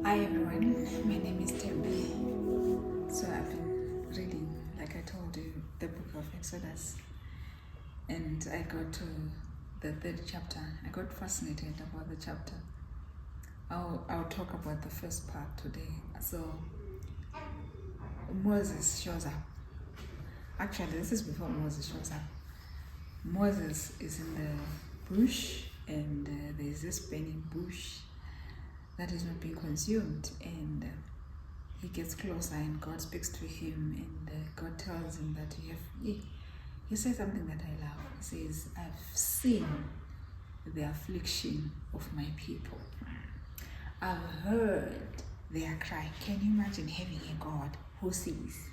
Hi everyone, my name is Thembi. So I've been reading, like I told you, the book of Exodus, and I got to the third chapter. I got fascinated about the chapter. I'll talk about the first part today. So Moses shows up. Actually, this is before Moses shows up. Moses is in the bush, and there's this burning bush that is not being consumed, and he gets closer and God speaks to him, and God tells him that he says something that I love. He says, I've seen the affliction of my people. I've heard their cry. Can you imagine having a God who sees?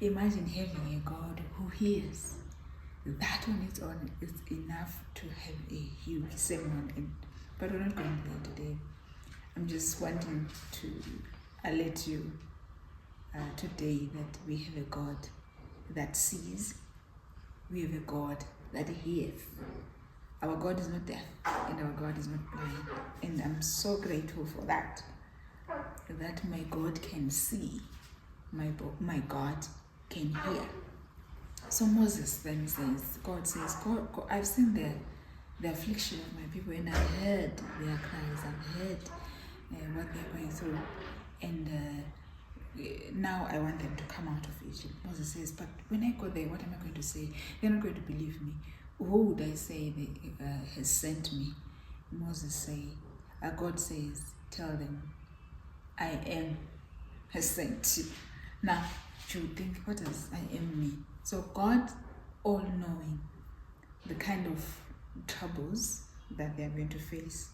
Imagine having a God who hears. That on its own is enough to have a huge sermon. But we're not going there today. I'm just wanting to alert you today that we have a God that sees. We have a God that hears. Our God is not deaf and our God is not blind. And I'm so grateful for that. That my God can see. My God can hear. So Moses then says, God says, God, I've seen the affliction of my people, and I've heard their cries. I've heard what they're going through, and now I want them to come out of Egypt. Moses says, but when I go there, what am I going to say? They're not going to believe me. Who would I say has sent me? Moses say, God says, tell them, I am has sent you. Now, you think, what does I am mean? So God, all knowing the kind of troubles that they are going to face,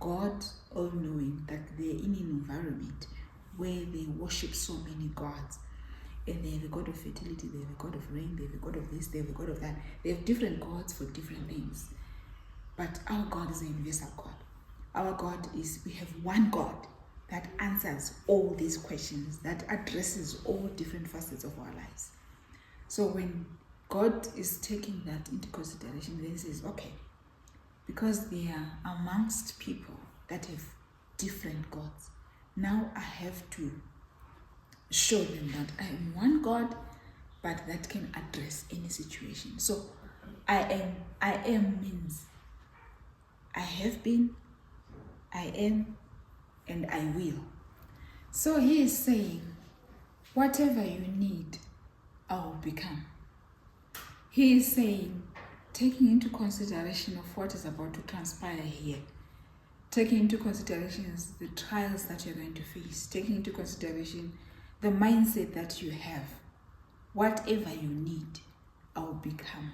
God, all knowing that they're in an environment where they worship so many gods, and they have a God of fertility, they have a God of rain, they have a God of this, they have a God of that. They have different gods for different things. But our God is a universal God. Our God is, we have one God that answers all these questions, that addresses all different facets of our lives. So when God is taking that into consideration, then he says, okay, because they are amongst people that have different gods, now I have to show them that I am one God, but that can address any situation. So I am means I have been, I am, and I will. So he is saying, whatever you need, I will become. He is saying, taking into consideration of what is about to transpire here, taking into consideration the trials that you're going to face, taking into consideration the mindset that you have, whatever you need, I will become.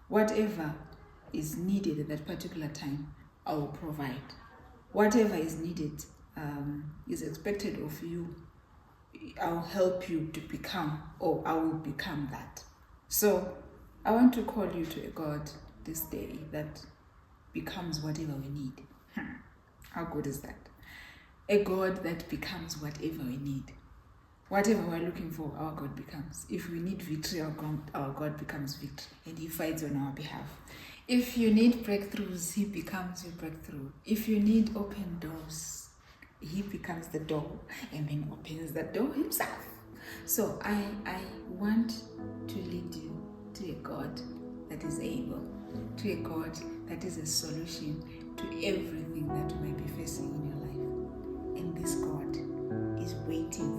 Whatever is needed at that particular time, I will provide. Whatever is needed is expected of you, I'll help you to become, or I will become that. So I want to call you to a God this day that becomes whatever we need. How good is that? A God that becomes whatever we need. Whatever we're looking for, our God becomes. If we need victory, our God becomes victory, and he fights on our behalf. If you need breakthroughs, he becomes your breakthrough. If you need open doors, he becomes the door and then opens the door himself. So I want to lead you to a God that is able, to a God that is a solution to everything that you might be facing in your life. And this God is waiting